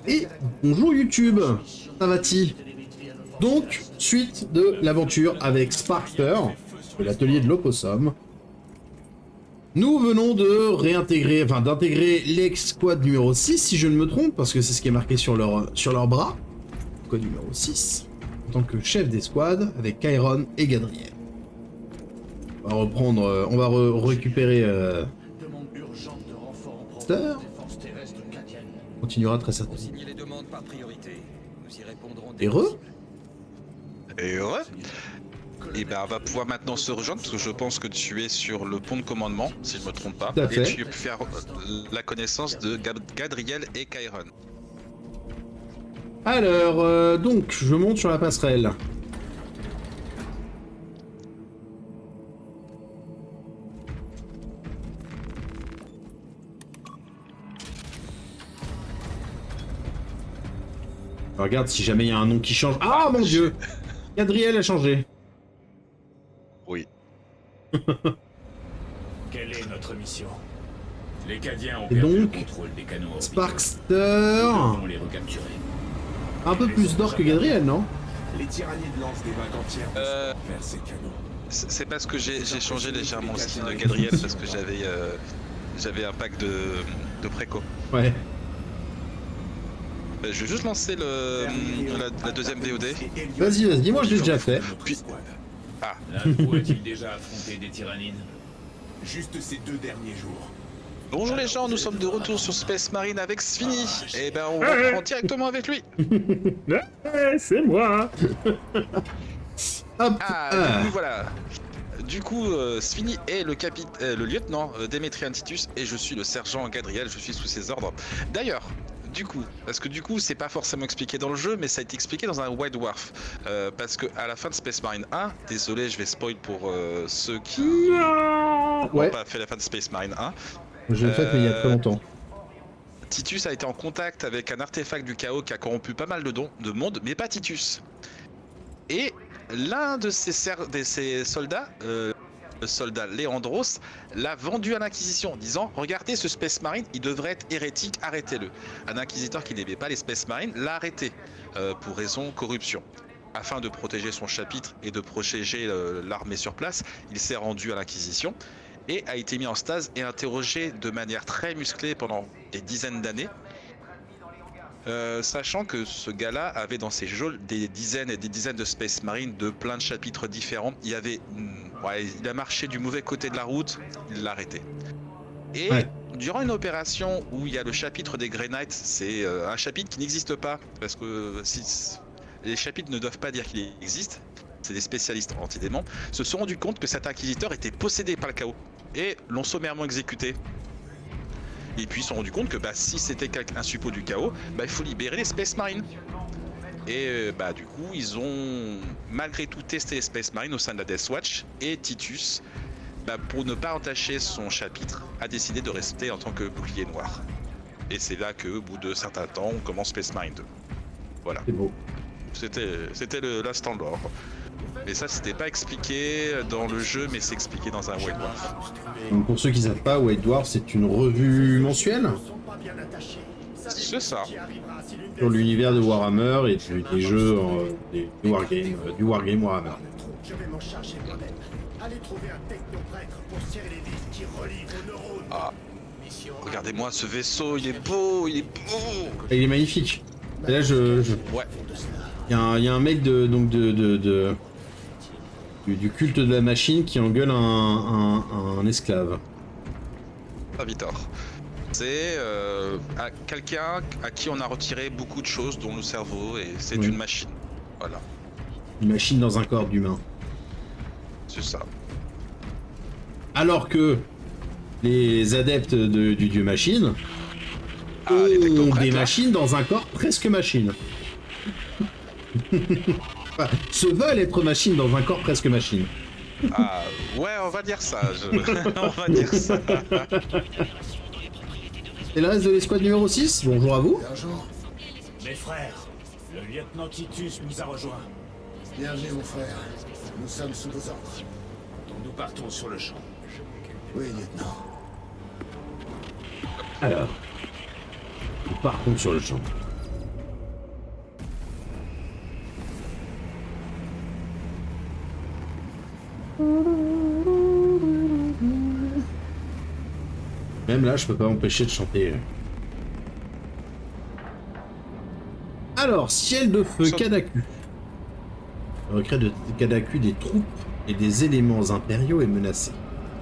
Et bonjour YouTube, ça va-t-il? Donc, suite de l'aventure avec Sparkster, de l'atelier de l'Opossum, nous venons de réintégrer, enfin d'intégrer l'ex-squad numéro 6, si je ne me trompe, parce que c'est ce qui est marqué sur leur bras. Squad numéro 6, en tant que chef des squads, avec Chiron et Gadriel. On va reprendre, on va récupérer Sparkster. On continuera très certainement. Et Et ben on va pouvoir maintenant se rejoindre parce que je pense que tu es sur le pont de commandement, si je me trompe pas. Tout à fait. Et tu peux faire la connaissance de Gadriel et Chiron. Alors, donc, je monte sur la passerelle. Je regarde si jamais il y a un nom qui change. Ah mon dieu! Gadriel a changé. Oui. Quelle est notre mission? Les Cadiens ont Et perdu donc, le contrôle des canons orbitaux. Sparkster... Nous devons les recapturer. Un peu plus d'or que Gadriel, non? Les tyrannides lancent des vagues entières vers ces canons. C'est parce que j'ai changé légèrement le skin de Gadriel parce que j'avais un pack de préco. Ouais. Je vais juste lancer la deuxième VOD. Vas-y, dis-moi, je l'ai déjà fait. L'un de vous a-t-il déjà affronté des tyrannides? Juste ces 2 derniers jours. Bonjour les gens, nous sommes de retour sur Space Marine avec Sfini. Et ben on reprend directement avec lui. C'est moi. Hop. Du coup voilà. Du coup, Sfini est le lieutenant Démétrian Titus et je suis le sergent Gadriel, je suis sous ses ordres. D'ailleurs, parce que c'est pas forcément expliqué dans le jeu, mais ça a été expliqué dans un White Dwarf. Parce que à la fin de Space Marine 1, désolé, je vais spoil pour ceux qui n'ont pas fait la fin de Space Marine 1. Je l'ai fait, mais il y a très longtemps. Titus a été en contact avec un artefact du chaos qui a corrompu pas mal de monde, mais pas Titus. Et l'un de ses soldats, le soldat Léandros, l'a vendu à l'Inquisition en disant « Regardez ce Space Marine, il devrait être hérétique, arrêtez-le ». Un inquisiteur qui n'aimait pas les Space Marines l'a arrêté pour raison corruption. Afin de protéger son chapitre et de protéger l'armée sur place, il s'est rendu à l'Inquisition et a été mis en stase et interrogé de manière très musclée pendant des dizaines d'années. Sachant que ce gars-là avait dans ses geôles des dizaines et des dizaines de Space Marines de plein de chapitres différents. Il a marché du mauvais côté de la route, il l'a arrêté. Et durant une opération où il y a le chapitre des Grey Knights, c'est un chapitre qui n'existe pas, parce que les chapitres ne doivent pas dire qu'il existe, c'est des spécialistes en antidémons, se sont rendus compte que cet inquisiteur était possédé par le chaos, et l'ont sommairement exécuté. Et puis ils se sont rendus compte que si c'était un suppôt du chaos, il faut libérer les Space Marines. Et du coup ils ont malgré tout testé les Space Marines au sein de la Death Watch, et Titus, pour ne pas entacher son chapitre, a décidé de rester en tant que bouclier noir. Et c'est là qu'au bout de certains temps on commence Space Marine 2. Voilà. C'est beau. C'était l'instant de l'or. Mais ça c'était pas expliqué dans le jeu, mais c'est expliqué dans un White Dwarf. Donc pour ceux qui ne savent pas, White Dwarf, c'est une revue mensuelle C'est ça. sur l'univers de Warhammer et des jeux, du Wargame Warhammer. Je vais m'en charger moi-même. Allez trouver un technoprêtre pour serrer les vis qui relient vos neurones. Ah, regardez-moi ce vaisseau, il est beau, il est beau. Et il est magnifique. Et là, Ouais. il y a un mec du culte de la machine qui engueule un esclave. Pas Vitor. C'est quelqu'un à qui on a retiré beaucoup de choses, dont le cerveau, et c'est une machine. Voilà. Une machine dans un corps d'humain. C'est ça. Alors que les adeptes du dieu machine ont des machines dans un corps presque machine. Enfin, se veulent être machine dans un corps presque machine. Ah, ouais, on va dire ça. On va dire ça. Et le reste de l'escouade numéro 6, bonjour à vous. Bonjour. Mes frères, le lieutenant Titus nous a rejoints. Bienvenue mon frère. Nous sommes sous vos ordres. Nous partons sur le champ. Oui, lieutenant. Alors, nous partons sur le champ. Même là, je peux pas m'empêcher de chanter. Alors, ciel de feu, Kadaku. Le recret de Kadaku des troupes et des éléments impériaux est menacé.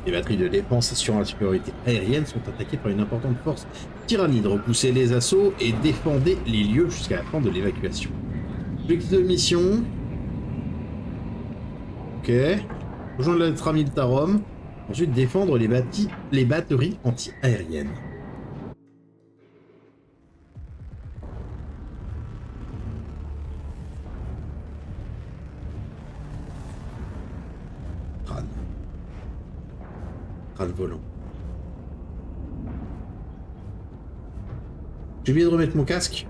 Les batteries de défense assurant la supériorité aérienne sont attaquées par une importante force tyrannide. Repoussez les assauts et défendez les lieux jusqu'à la fin de l'évacuation. Objectif de mission. Ok. Rejoindre la Letra Militarum. Ensuite, défendre les batteries anti-aériennes. Crâne. Crâne volant. J'ai oublié de remettre mon casque.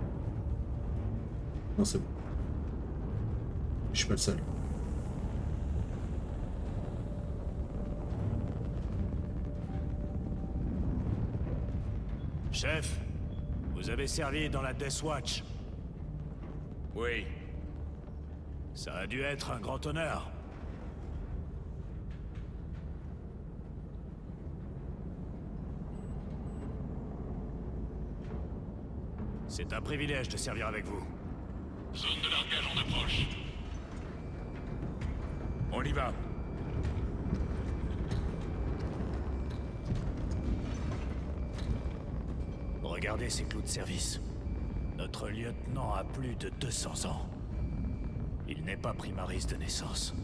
Non, c'est bon. Je suis pas le seul. Chef, vous avez servi dans la Death Watch. Oui. Ça a dû être un grand honneur. C'est un privilège de servir avec vous. Zone de largage en approche. On y va. Regardez ces clous de service. Notre lieutenant a plus de 200 ans. Il n'est pas primaris de naissance.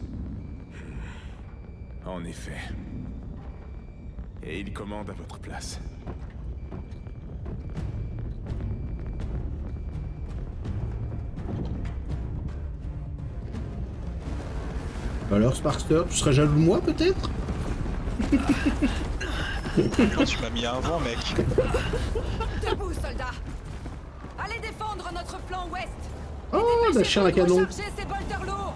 En effet. Et il commande à votre place. Alors, Sparkster, tu serais jaloux de moi, peut-être? Tu m'as mis un vent, mec. Debout, soldats! Allez défendre notre flanc ouest! Oh, la chair à canon! Rechargez ces bolters lourds!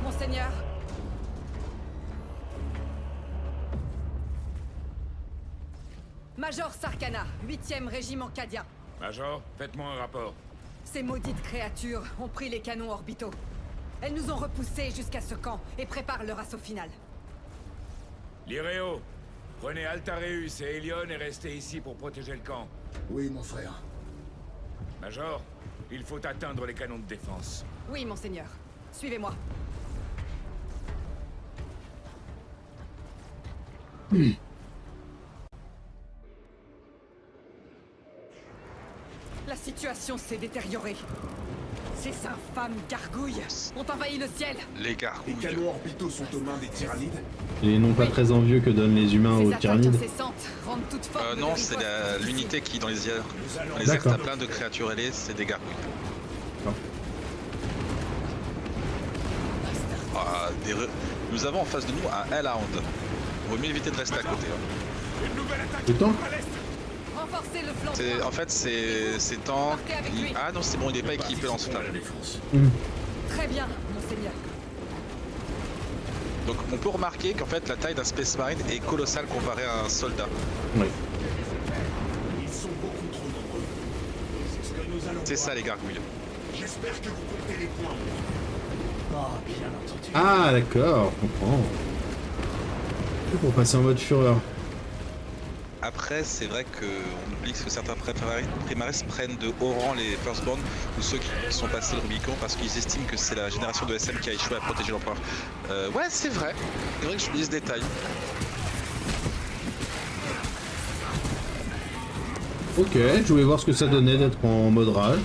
Monseigneur! Major Sarkana, 8e régiment cadien. Major, faites-moi un rapport. Ces maudites créatures ont pris les canons orbitaux. Elles nous ont repoussés jusqu'à ce camp et préparent leur assaut final. Lireo, prenez Altareus et Elion et restez ici pour protéger le camp. Oui, mon frère. Major, il faut atteindre les canons de défense. Oui, monseigneur. Suivez-moi. La situation s'est détériorée. Ces infâmes gargouilles ont envahi le ciel. Les Les gargouilles. canons orbitaux sont aux mains des tyrannides. Les noms pas très envieux que donnent les humains Ces aux attaques tyrannides. incessantes rendent toute forme de Non, riposte c'est l'unité qui, dans les airs, dans les airs, D'accord. t'as plein de créatures ailées, c'est des gargouilles. Ah, nous avons en face de nous un Hellhound. Il vaut mieux éviter de rester à côté. Hein. Une nouvelle attaque Tout le temps à l'est. Renforcez le flanc C'est- droit. En fait, c'est tank. Partez avec lui. Ah non, c'est bon, il est pas équipé en flamme. Très bien, monseigneur. Donc on peut remarquer qu'en fait la taille d'un Space Marine est colossale comparée à un soldat. Oui. Ils sont beaucoup trop nombreux. C'est ce que nous allons C'est voir. ça les gargouilles. J'espère que vous comptez les points. Oh, bien entendu. Ah, d'accord, je comprends. C'est pour passer en mode fureur. Après, c'est vrai qu'on oublie que certains primaris prennent de haut rang les Firstborn ou ceux qui sont passés le Rubicon parce qu'ils estiment que c'est la génération de SM qui a échoué à protéger l'empereur. Ouais, c'est vrai. C'est vrai que j'oublie ce détail. Ok, je voulais voir ce que ça donnait d'être en mode rage.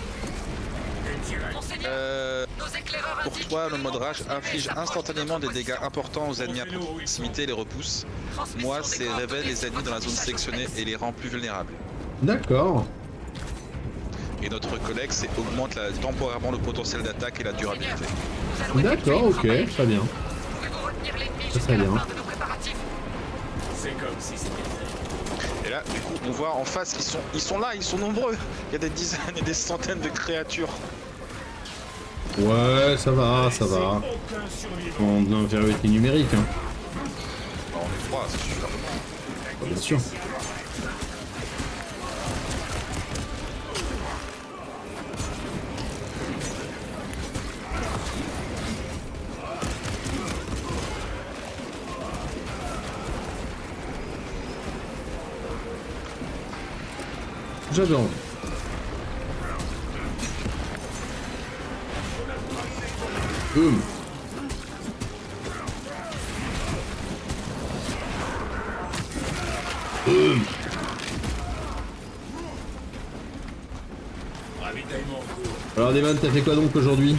Nos éclaireurs Pour indiquent toi, que le mode nombre rage de inflige SMG instantanément des dégâts position. importants aux ennemis à proximité et les repousse. Moi, c'est révèle les ennemis dans la zone sélectionnée et les rend plus vulnérables. D'accord. Et notre collègue, c'est augmente temporairement le potentiel d'attaque et la durabilité. D'accord, ok, très bien. Pouvez-vous retenir l'ennemi Ça, jusqu'à très la bien. fin de nos préparatifs? C'est comme si c'était fait. Et là, du coup, on voit en face ils sont là, ils sont nombreux. Il y a des dizaines et des centaines de créatures. Ouais, ça va, ça va. Aucun survivant. En infériorité numérique, hein. Bon, on est trois, c'est super. Bien sûr. J'adore. Boum. Boum. Ravitaillement en cours. Alors Devan, t'as fait quoi donc aujourd'hui?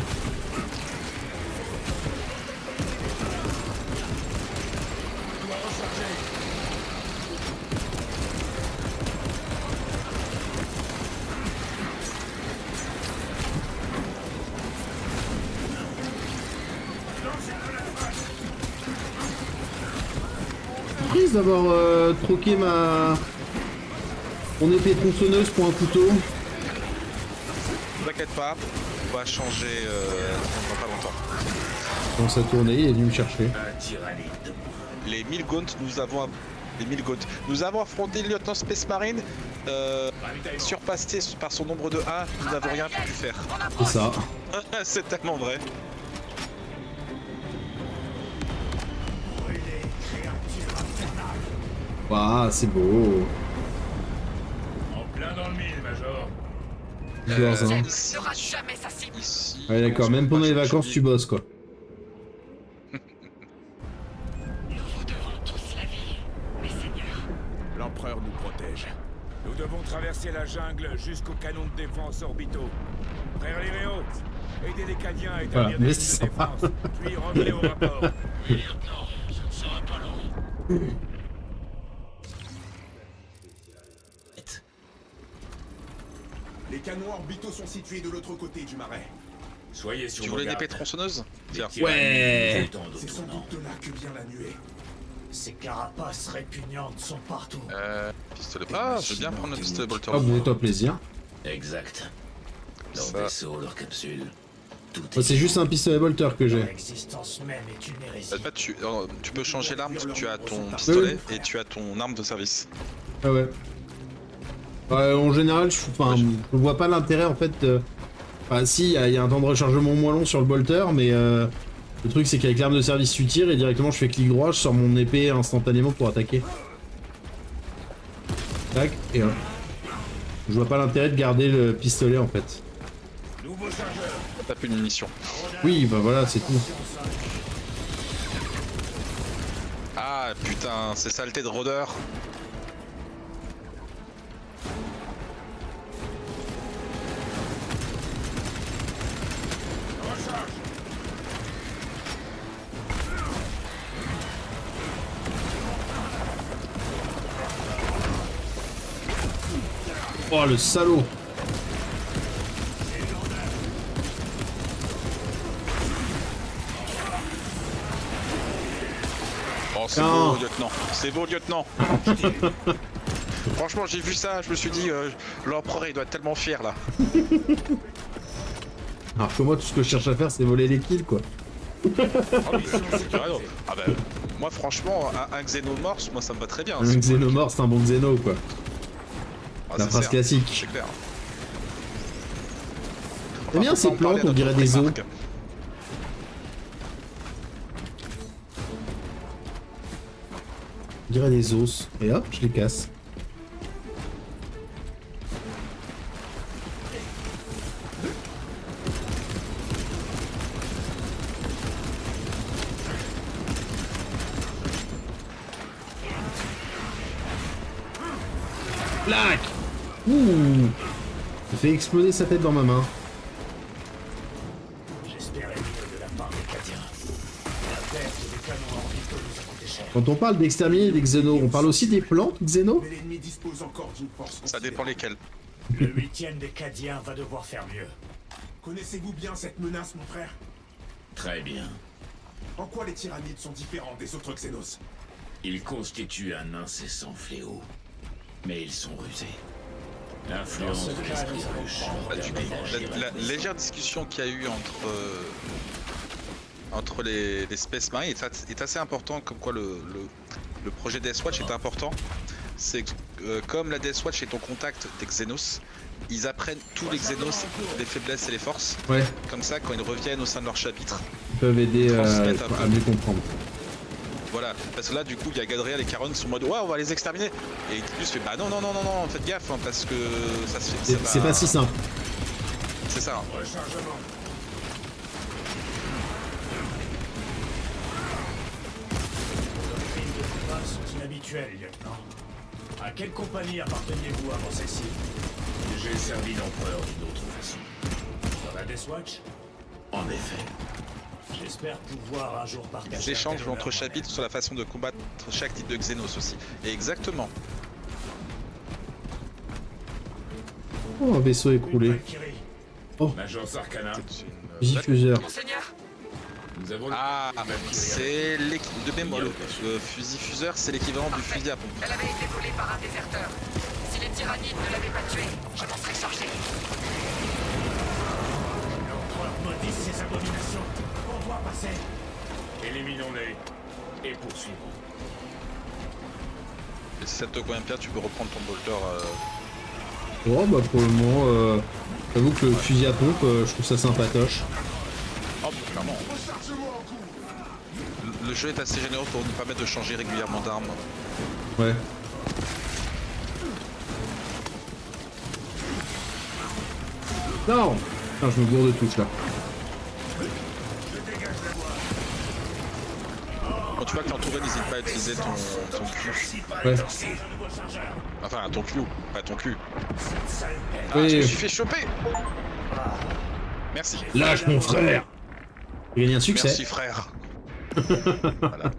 Surprise d'avoir troqué mon épée tronçonneuse pour un couteau. T'inquiète pas, on va changer dans pas longtemps. Quand ça tournait, il est venu me chercher. Les 1000 Gaunt, nous avons affronté le lieutenant Space Marine, surpassé par son nombre de 1, nous n'avons rien pu faire. C'est ça. C'est tellement vrai. Waouh, c'est beau. En plein dans le mille, Major. Bizarre, ça. Ici, n'aura jamais sa cible. ici, Ouais, d'accord, même pendant les vacances, tu bosses quoi. L'Empereur nous protège. Nous devons traverser la jungle jusqu'aux canons de défense orbitaux. Frère Liréo, aidez les Cadiens à établir Voilà, mais des c'est lignes de défense, puis revenez au rapport. Les canons orbitaux sont situés de l'autre côté du marais. Soyez sur Tu vos voulais une gardes. épée tronçonneuse? Tiens. Ouais. C'est sans doute de là que vient la nuée. Ces carapaces répugnantes sont partout. Pistolet. Ah, je veux bien prendre le pistolet bolter. Ah, vous êtes plaisir. Exact. Leur Ça. vaisseau, leur capsule. Tout Moi, c'est juste un pistolet bolter que j'ai. L'existence même est une hérésie. En fait, tu peux changer l'arme parce que tu as ton pistolet et tu as ton arme de service. Ah ouais. Ouais, en général, je vois pas l'intérêt en fait. Enfin, si, il y a un temps de rechargement moins long sur le bolter, mais le truc c'est qu'avec l'arme de service, tu tires et directement je fais clic droit, je sors mon épée instantanément pour attaquer. Tac, et je vois pas l'intérêt de garder le pistolet en fait. Nouveau chargeur. T'as plus de munitions. Oui, bah voilà, c'est tout. Ah putain, c'est saleté de rôdeur. Oh le salaud! Oh, c'est Non. beau, lieutenant. C'est beau, lieutenant. Franchement, j'ai vu ça, je me suis dit, l'empereur il doit être tellement fier là. Alors que moi, tout ce que je cherche à faire, c'est voler les kills quoi. Ah bah, moi franchement, un xénomorphe, moi ça me va très bien. Un xénomorphe, c'est un bon xéno quoi. Ah, La c'est phrase clair, classique. c'est clair. C'est bien ces plantes, on dirait des os. On dirait des os. Et hop, je les casse. Plac! Ouh! Ça fait exploser sa tête dans ma main. J'espérais mieux de la part des Cadiens. La perte des canons orbitaux nous a coûté cher. Quand on parle d'exterminer des xénos, on parle aussi des plantes xénos? Mais l'ennemi dispose encore d'une force Ça dépend lesquels. Le 8e des Cadiens va devoir faire mieux. Connaissez-vous bien cette menace, mon frère? Très bien. En quoi les tyrannides sont différents des autres Xénos? Ils constituent un incessant fléau. Mais ils sont rusés. L'influence de l'esprit ruche. Bah, du coup, la légère discussion qu'il y a eu entre les Space Marines est assez important, comme quoi le projet Deathwatch est important. C'est que comme la Deathwatch est en contact des Xénos, ils apprennent tous les Xénos, les faiblesses et les forces. Ouais, Comme ça, quand ils reviennent au sein de leur chapitre, ils peuvent aider Transmettre un peu. à mieux comprendre. Voilà, parce que là du coup il y a Gadriel et Charon qui sont en mode ouais on va les exterminer. Et Ictus fait bah non, faites gaffe hein, parce que ça se fait. C'est pas si simple. C'est ça. Hein. Rechargement. Les de combat sont inhabituels, lieutenant. À quelle compagnie apparteniez-vous avant celle-ci? J'ai servi l'empereur d'une autre façon. Dans la Death Watch? En effet. J'espère pouvoir un jour partager. Des échanges entre chapitres sur la façon de combattre chaque type de Xenos aussi. Et exactement. Oh, un vaisseau écroulé. Oh, Major Sarkana. diffuseur. Nous avons Ah, c'est l'équipe de mémoire. Le fusil fuseur, c'est l'équivalent du fusil à pompe. Elle avait été volée par un déserteur. Si les tyrannides ne l'avaient pas tuée, je m'en serais chargé. L'empereur maudisse ces abominations. On doit passer. éliminons-les et poursuivons. Et si ça te convient bien, tu peux reprendre ton bolter. Oh, bah pour le moment, j'avoue que le fusil à pompe, je trouve ça sympatoche. Oh, clairement. Le jeu est assez généreux pour nous permettre de changer régulièrement d'armes. Ouais. Non! Putain, je me bourre de touche là. Quand tu vois que t'es entouré, n'hésite pas à utiliser ton cul. Ouais. Enfin, ton cul, pas ton cul. Ah, Oui. je me suis fait choper! Merci. Lâche mon frère! J'ai gagné un succès. Merci frère. Voilà.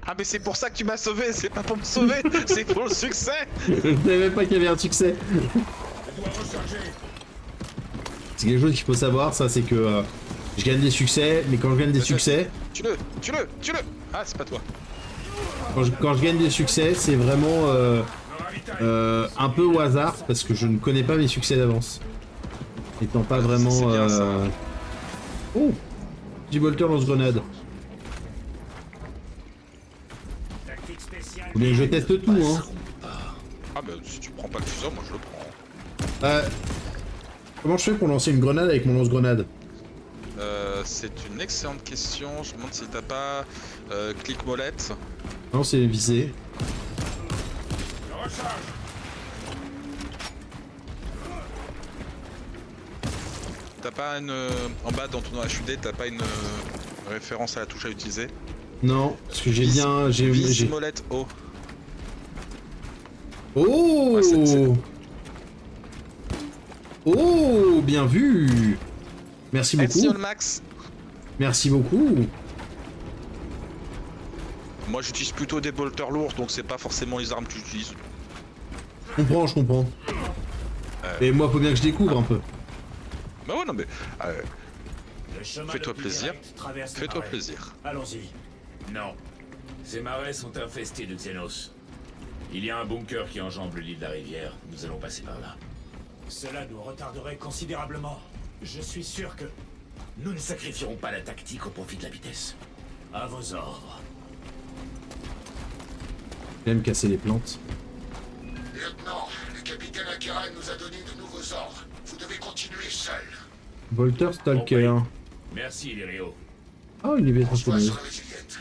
Ah mais c'est pour ça que tu m'as sauvé, c'est pas pour me sauver, c'est pour le succès. Je savais même pas qu'il y avait un succès. C'est quelque chose qu'il faut savoir, ça, c'est que je gagne des succès, mais quand je gagne des succès... Tue-le. Ah, c'est pas toi. Quand je gagne des succès, c'est vraiment un peu au hasard, parce que je ne connais pas mes succès d'avance. Étant pas vraiment... c'est bien, ça. Oh! Petit bolter lance-grenade. Faut bien que je teste tout, hein. Ah bah si tu prends pas le fuseau, moi je le prends. Comment je fais pour lancer une grenade avec mon lance-grenade? C'est une excellente question, je me demande si t'as pas clic molette. Non, c'est visé. T'as pas une... en bas dans ton HUD, t'as pas une référence à la touche à utiliser? Non, parce que j'ai bien... Vis molette O. Oh! Ouais, c'est- Oh! Bien vu! Merci Merci beaucoup. Max. Merci beaucoup. Moi j'utilise plutôt des bolters lourds, donc c'est pas forcément les armes que j'utilise. Je comprends. Et moi, faut bien que je découvre un peu. Bah ouais, non mais... Le chemin Fais-toi le plus plaisir. direct traverse les Fais-toi marais. plaisir. Allons-y. Non. Ces marais sont infestés de Xenos. Il y a un bunker qui enjambe l'île de la rivière. Nous allons passer par là. Cela nous retarderait considérablement. Je suis sûr que... Nous ne sacrifierons pas la tactique au profit de la vitesse. À vos ordres. J'aime casser les plantes. Lieutenant, le capitaine Akiran nous a donné de nouveaux ordres. Vous devez continuer seul. Bolter Stalker. Merci, Illyrio. Ah, il est bien On se voit transformé. sur la Juliette.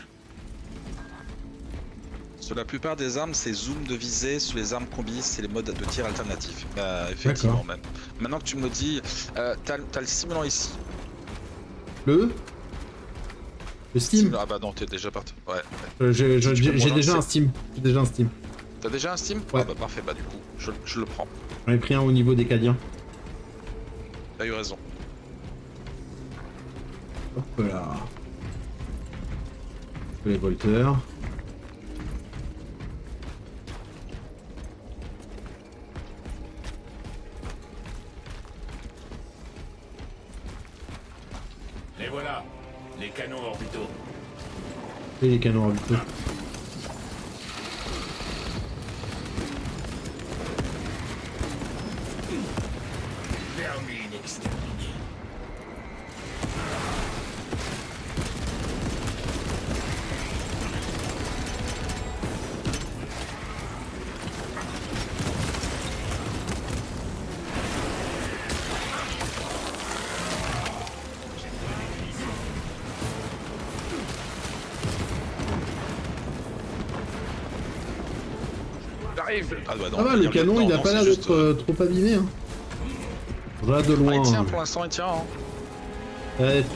Sur la plupart des armes, c'est zoom de visée, sur les armes combi, c'est les modes de tir alternatifs. Bah, effectivement, même. Maintenant que tu me le dis, t'as le stimulant ici. Le Steam. Ah bah non, t'es déjà parti. Ouais. J'ai Tu peux me déjà relancer. un Steam. J'ai déjà un Steam. T'as déjà un Steam? Ouais. Ah bah parfait, bah du coup, je le prends. J'en ai pris un au niveau des Cadiens. T'as eu raison. Hop là. Les Bolters. Et voilà, les canons orbitaux. Et les canons orbitaux. Vermine exterminée. j'arrive. Ah bah non, Ah bah, le canon, il a pas l'air d'être trop abîmé. Hein. Là, de loin. Ah, il tient, pour l'instant, il tient. Hein.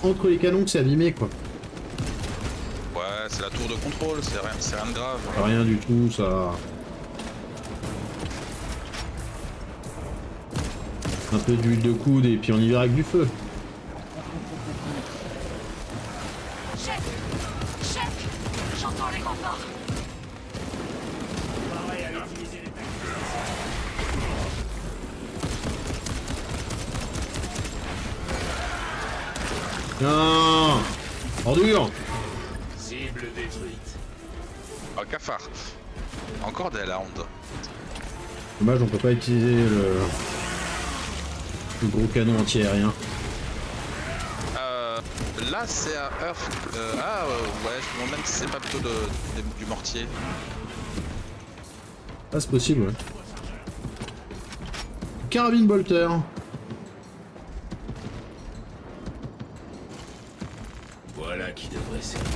Entre les canons que c'est abîmé, quoi. Ouais, c'est la tour de contrôle, c'est rien de grave. Rien du tout, ça. Un peu d'huile de coude et puis on y verra avec du feu. Chef, j'entends les renforts. Non, ordure. Cible détruite. Oh, cafard. Encore des alarmes. Dommage, on peut pas utiliser le gros canon anti-aérien. Là, c'est à Earth. Ouais, je me demande même si c'est pas plutôt du mortier. Ah, c'est possible, ouais. Carabine bolter. Voilà qui devrait servir.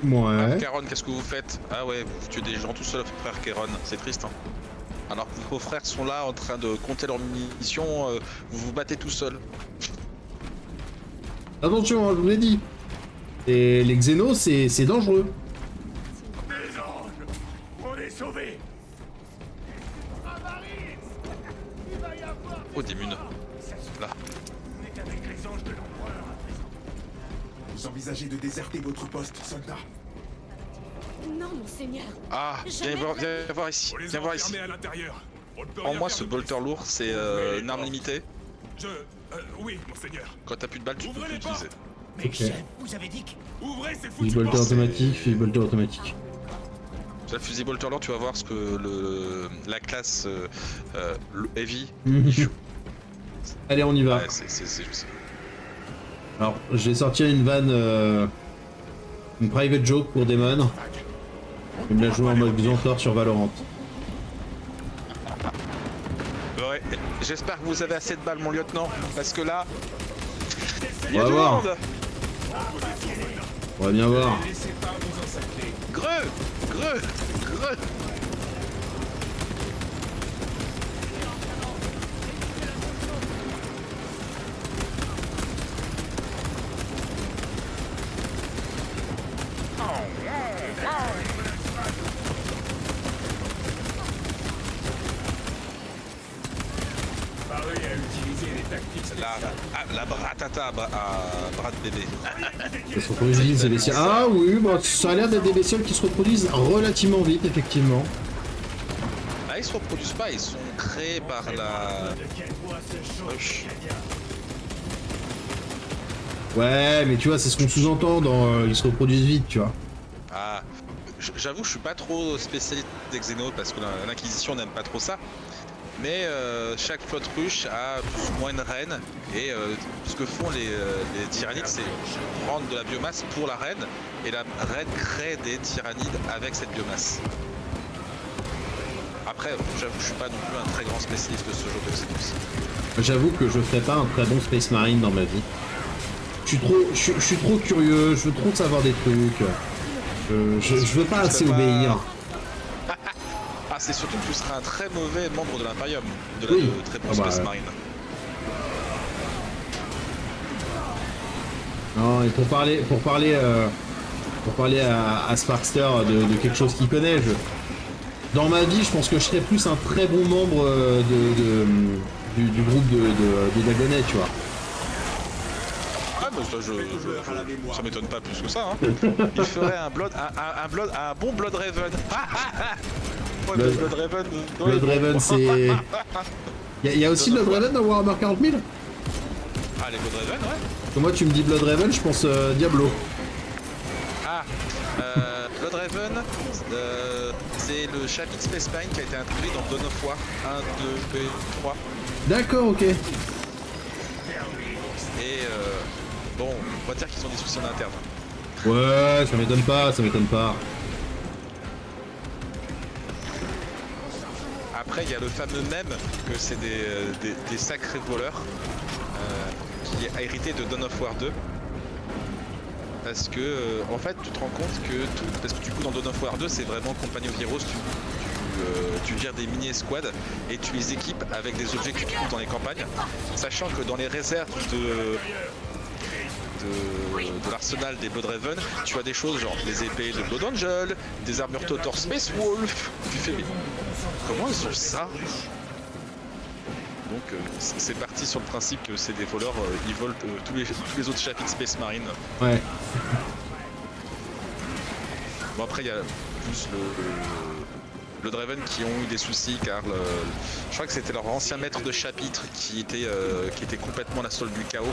Ouais. Kéron, qu'est-ce que vous faites? Ah ouais, vous tuez des gens tout seul, frère Kéron, c'est triste. Hein. Alors que vos frères sont là en train de compter leurs munitions, vous vous battez tout seul. Attention, hein, je vous l'ai dit. Et les xénos, c'est dangereux. Des anges, on est sauvés. Oh, des munes. Là. On est avec les anges de l'empereur à présent. Vous envisagez de déserter votre poste, soldat? Non, monseigneur. Ah, viens voir ici. Viens voir ici. En moi, ce bolter lourd, c'est une arme limitée. Oui, monseigneur. Quand t'as plus de balles, tu peux l'utiliser. Mais Ok. chef, vous avez dit que... Ouvrez ces Fusil bolter automatique, fusil bolter automatique. Le fusil bolter lourd, tu vas voir ce que la classe heavy. Allez, on y va. Ouais, c'est juste. Alors, j'ai sorti une vanne, une private joke pour Damon. Je vais me la jouer en mode Xanthor sur Valorant. Ouais, j'espère que vous avez assez de balles, mon lieutenant, parce que là, il y On a va du voir. monde. On va bien voir. Laissez pas vous ensacler. Greu. Pareil à utiliser les tactiques La bratata à bras de bébé. Ça se reproduit vite, ces bestioles. Ah oui, bah, ça a l'air d'être des bestioles qui se reproduisent relativement vite, effectivement. Ah, ils se reproduisent pas, ils sont créés par la... Rush. Ouais, mais tu vois, c'est ce qu'on sous-entend dans ils se reproduisent vite, tu vois. Ah, j'avoue, je suis pas trop spécialiste des xénos parce que l'Inquisition n'aime pas trop ça. Mais chaque flotte ruche a plus ou moins une reine et ce que font les tyrannides, c'est prendre de la biomasse pour la reine et la reine crée des tyrannides avec cette biomasse. Après, j'avoue, je suis pas non plus un très grand spécialiste de ce jeu de xénos. J'avoue que je ferai pas un très bon Space Marine dans ma vie. Je suis trop curieux, je veux trop savoir des trucs. Je veux pas assez obéir. Ah, c'est surtout que tu seras un très mauvais membre de l'Imperium, de très bon Space Marine. Non, et pour parler à Sparkster de quelque chose qu'il connaît, dans ma vie, je pense que je serais plus un très bon membre du groupe de Dagonet, tu vois. Ah, bah ça m'étonne pas plus que ça. Hein. Il ferait un bon Blood Raven. Ouais, Blood Raven. Blood Raven, c'est. Il y a aussi Blood Raven dans Warhammer 40 000. Ah, les Blood Raven, ouais. Quand moi tu me dis Blood Raven, je pense Diablo. Ah, Blood Raven, c'est le chapitre Space Marine qui a été introduit dans Dawn of War 1, 2 et 3. D'accord, ok. Et bon, on va dire qu'ils ont des soucis en interne. Ouais, ça m'étonne pas, ça m'étonne pas. Après, il y a le fameux mème que c'est des sacrés voleurs qui a hérité de Dawn of War 2. Parce que, en fait, tu te rends compte que parce que du coup, dans Dawn of War 2, c'est vraiment Company of Heroes, tu gères des mini-escouades et tu les équipes avec des objets que tu trouves dans les campagnes, sachant que dans les réserves de l'arsenal des Bloodraven, tu as des choses genre des épées de Blood Angel, des armures Totor Space Wolf. Tu fais mais comment ils ont ça? Donc c'est parti sur le principe que c'est des voleurs, ils volent tous les autres chapitres Space Marine. Ouais. Bon après il y a plus le Draven qui ont eu des soucis car je crois que c'était leur ancien maître de chapitre qui était complètement la solde du chaos.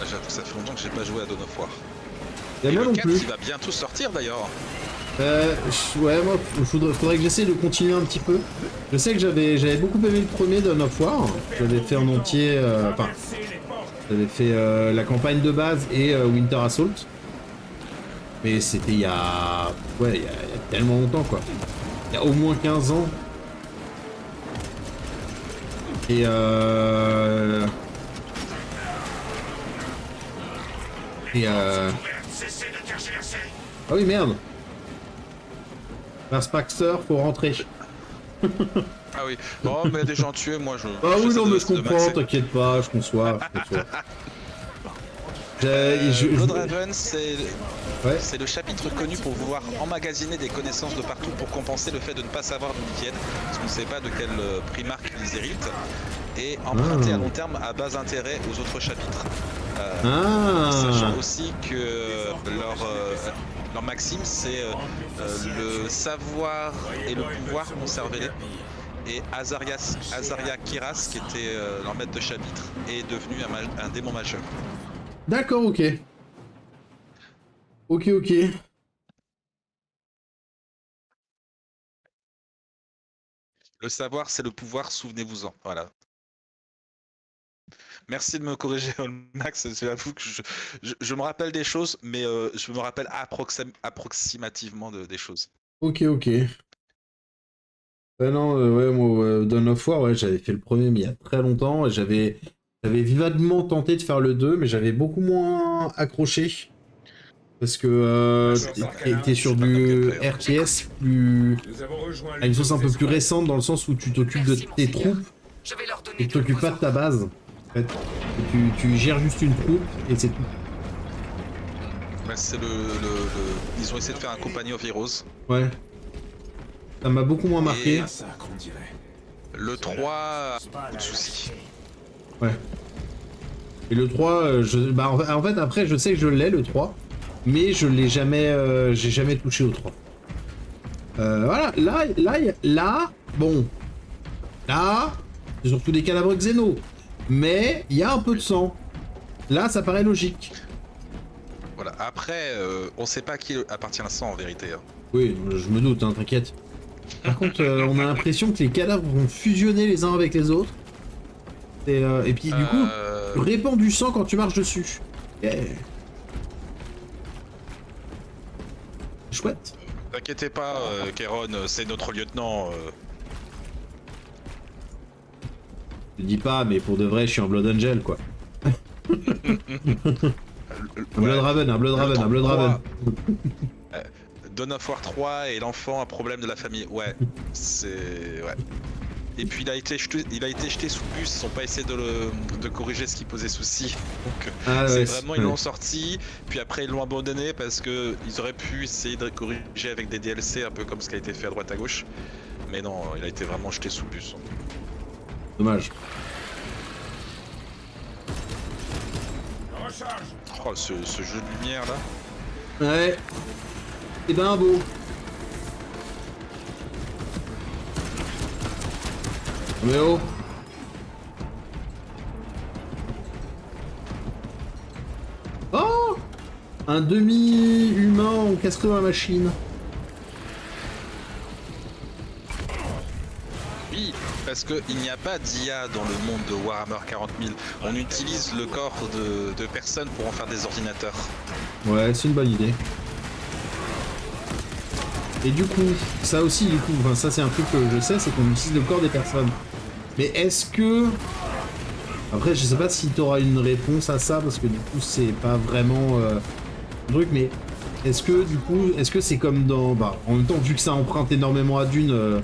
J'avoue, ça fait longtemps que j'ai pas joué à Dawn of War. Et le 4 il va bientôt sortir d'ailleurs. Ouais, moi, faudrait que j'essaie de continuer un petit peu. Je sais que j'avais beaucoup aimé le premier Dawn of War. J'avais fait en entier, j'avais fait la campagne de base et Winter Assault. Mais c'était il y a tellement longtemps quoi. Il y a au moins 15 ans. Et ah oui merde. Vers Spaxter, faut rentrer. Ah oui, bon mais des gens tués, moi je... Ah oui non mais je comprends, t'inquiète pas, je conçois. Bloodraven, c'est le chapitre connu pour vouloir emmagasiner des connaissances de partout pour compenser le fait de ne pas savoir d'où ils viennent, parce qu'on ne sait pas de quel primarque ils héritent, et emprunter à long terme à bas intérêt aux autres chapitres. Sachant aussi que leur maxime c'est le savoir et le pouvoir conserver. Et Azaria Kiras, qui était leur maître de chapitre, est devenu un démon majeur. D'accord, ok. Ok. Le savoir, c'est le pouvoir, souvenez-vous-en. Voilà. Merci de me corriger, Max. J'avoue que je me rappelle des choses, mais je me rappelle approximativement des choses. Ok. Non, ouais, moi, Dawn of War, ouais, j'avais fait le premier, mais il y a très longtemps, et j'avais vivement tenté de faire le 2, mais j'avais beaucoup moins accroché. Parce que t'es sur du RTS plus... à une sauce un peu plus récente, dans le sens où tu t'occupes de tes troupes, et tu t'occupes pas de ta base. En fait. Tu gères juste une troupe, et c'est tout. Ouais, c'est ils ont essayé de faire un Company of Heroes. Ouais. Ça m'a beaucoup moins marqué. Et le 3, pas de soucis. Ouais. Et le 3, en fait, après, je sais que je l'ai, le 3. Mais je l'ai jamais... j'ai jamais touché au 3. Voilà, là, bon. Là, c'est surtout des cadavres xéno. Mais, il y a un peu de sang. Là, ça paraît logique. Voilà, après, on sait pas à qui appartient le sang, en vérité. Hein. Oui, je me doute, hein, t'inquiète. Par contre, on a l'impression que les cadavres vont fusionner les uns avec les autres. Et puis, du coup, tu répands du sang quand tu marches dessus. Yeah. Chouette. T'inquiétez pas, Kéron, c'est notre lieutenant. Je dis pas, mais pour de vrai, je suis un Blood Angel, quoi. Un Blood Raven. Dawn of War 3 et l'enfant, un problème de la famille. Ouais, c'est... Ouais. Et puis il a été jeté sous le bus, ils n'ont pas essayé de corriger ce qui posait souci. Donc c'est vraiment, ils l'ont sorti, puis après ils l'ont abandonné parce que ils auraient pu essayer de corriger avec des DLC, un peu comme ce qui a été fait à droite à gauche. Mais non, il a été vraiment jeté sous le bus. Dommage. Oh, ce jeu de lumière là. Ouais. C'est ben beau. Mais oh. Oh. Un demi-humain encastré dans la machine. Oui, parce qu'il n'y a pas d'IA dans le monde de Warhammer 40 000. On utilise le corps de personnes pour en faire des ordinateurs. Ouais, c'est une bonne idée. Et du coup, ça aussi, enfin ça c'est un truc que je sais, c'est qu'on utilise le corps des personnes. Mais est-ce que... Après, je sais pas si t'auras une réponse à ça, parce que du coup, c'est pas vraiment un truc, mais est-ce que du coup, est-ce que c'est comme dans... Bah, en même temps, vu que ça emprunte énormément à Dune,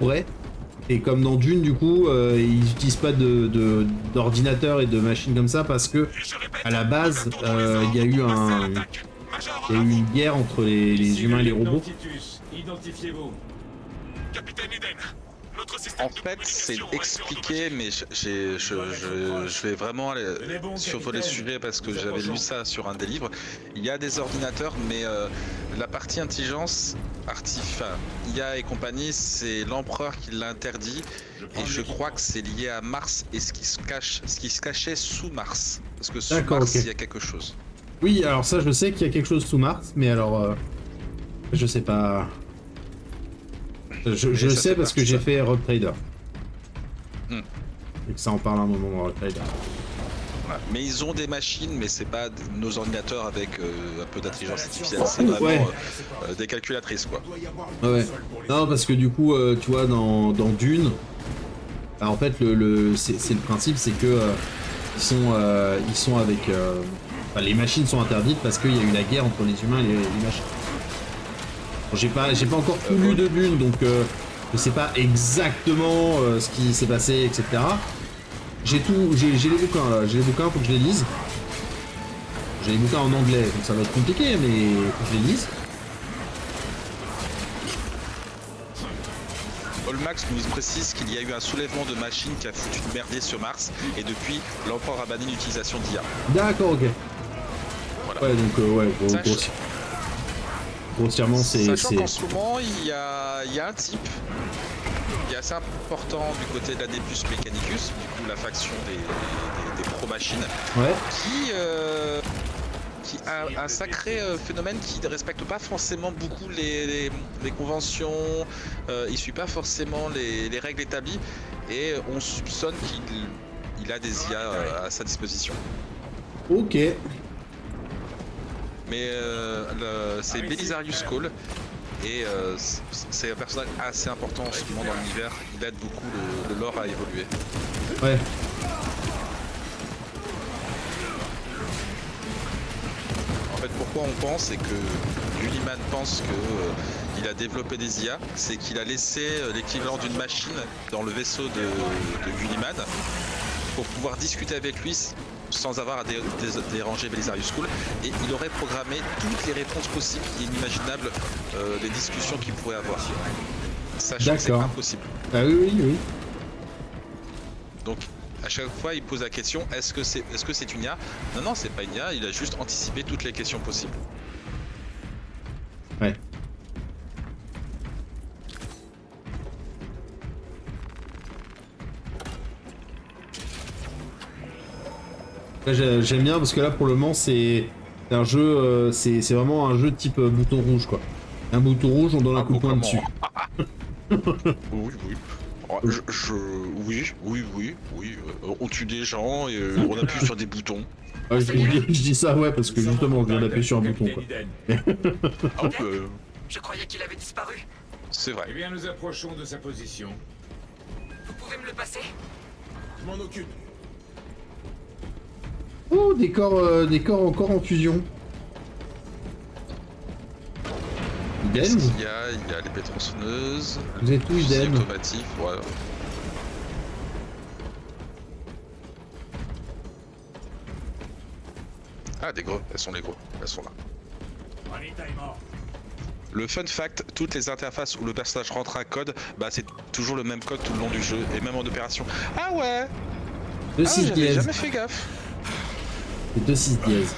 ouais. Et comme dans Dune, du coup, ils n'utilisent pas d'ordinateur et de machines comme ça parce que, à la base, il y a eu une guerre entre les humains et les robots. Identifiez-vous. Capitaine Eden, notre système En fait, c'est expliqué, mais je vais vraiment aller survoler le sujet parce que j'avais lu ça sur un des livres. Il y a des ordinateurs, mais la partie intelligence, IA et compagnie, c'est l'empereur qui l'a interdit. Et je crois que c'est lié à Mars et ce qui se cachait sous Mars. Parce que sous Mars, il y a quelque chose. Oui, alors ça, je sais qu'il y a quelque chose sous Mars, mais alors... je sais pas... Je sais parce que j'ai fait Rogue Trader. Et que ça en parle un moment dans Rogue Trader. Ouais. Mais ils ont des machines, mais c'est pas nos ordinateurs avec un peu d'intelligence artificielle, c'est vraiment des calculatrices quoi. Ouais. Non, parce que du coup, tu vois, dans Dune, bah, en fait, c'est le principe, c'est que ils sont avec... enfin, les machines sont interdites parce qu'il y a eu la guerre entre les humains et les machines. J'ai pas encore tout lu de Dune, donc je sais pas exactement ce qui s'est passé, etc. J'ai les bouquins là, faut que je les lise. J'ai les bouquins en anglais, donc ça va être compliqué, mais faut que je les lise. Olmax nous précise qu'il y a eu un soulèvement de machines qui a foutu de merdier sur Mars, et depuis, l'empereur a banni l'utilisation d'IA. D'accord, ok. Voilà. Ouais, donc grossièrement, c'est... Sachant qu'en ce moment, il y a un type qui est assez important du côté de la Nebus Mechanicus, du coup la faction des pro-machines, qui a un sacré phénomène qui ne respecte pas forcément beaucoup les conventions, il suit pas forcément les règles établies, et on soupçonne qu'il a des IA à sa disposition. Ok. Mais c'est Belisarius Cawl et c'est un personnage assez important en ce moment dans l'univers. Il aide beaucoup le lore à évoluer. Ouais. En fait, pourquoi on pense, c'est que Gulliman pense qu'il a développé des IA, c'est qu'il a laissé l'équivalent d'une machine dans le vaisseau de Gulliman pour pouvoir discuter avec lui sans avoir à déranger Belisarius Cawl, et il aurait programmé toutes les réponses possibles et inimaginables des discussions qu'il pourrait avoir. Sachant que c'est impossible. Ah oui. Donc à chaque fois il pose la question, est-ce que c'est une IA? Non, c'est pas une IA, il a juste anticipé toutes les questions possibles. Ouais. J'aime bien parce que là pour le moment c'est un jeu, c'est vraiment un jeu type bouton rouge quoi. Un bouton rouge, on donne un coup de poing dessus. Oui. Oui. On tue des gens et on appuie sur des boutons. Je dis ça parce que justement je viens d'appuyer sur un bouton quoi. Je croyais qu'il avait disparu. C'est vrai. Eh bien, nous approchons de sa position. Vous pouvez me le passer? Je m'en occupe. Oh, des corps encore en fusion. Iden? Il y a les pétronçonneuses. Vous êtes où, Iden? Automatique, ouais. Ah, des gros, elles sont là. Le fun fact, toutes les interfaces où le personnage rentre un code, bah c'est toujours le même code tout le long du jeu, et même en opération. Ah ouais! J'avais jamais fait gaffe. C'est 2-6 dièse.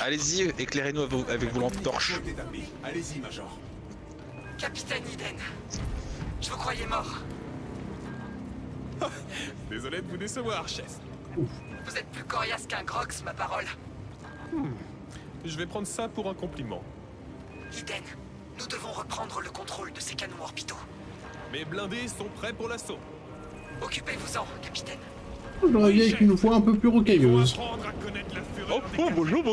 Allez-y, éclairez-nous avec vos lampes torches. Allez-y, Major. Capitaine Eden, je vous croyais mort. Désolé de vous décevoir, chef. Vous êtes plus coriace qu'un Grox, ma parole. Je vais prendre ça pour un compliment. Eden, nous devons reprendre le contrôle de ces canons orbitaux. Mes blindés sont prêts pour l'assaut. Occupez-vous-en, capitaine. J'aurais bien avec une voix un peu plus rocailleuse. Bonjour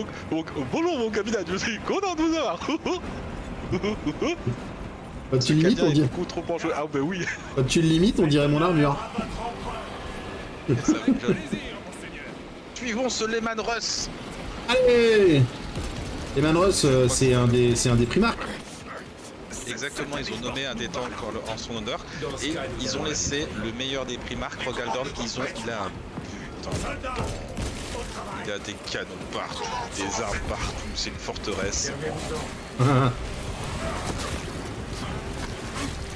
mon capitaine, je suis content de vous avoir. Quand tu le limites, on dirait... trop penché. Ah bah oui. Quand tu le limites, on dirait mon armure. Suivons ce Lehman Russ. Allez! Et Manros, c'est un des primarques. Exactement, ils ont nommé un des tanks en son honneur et ils ont laissé le meilleur des primarques, Rogaldorn. Il a des canons partout, des armes partout, c'est une forteresse.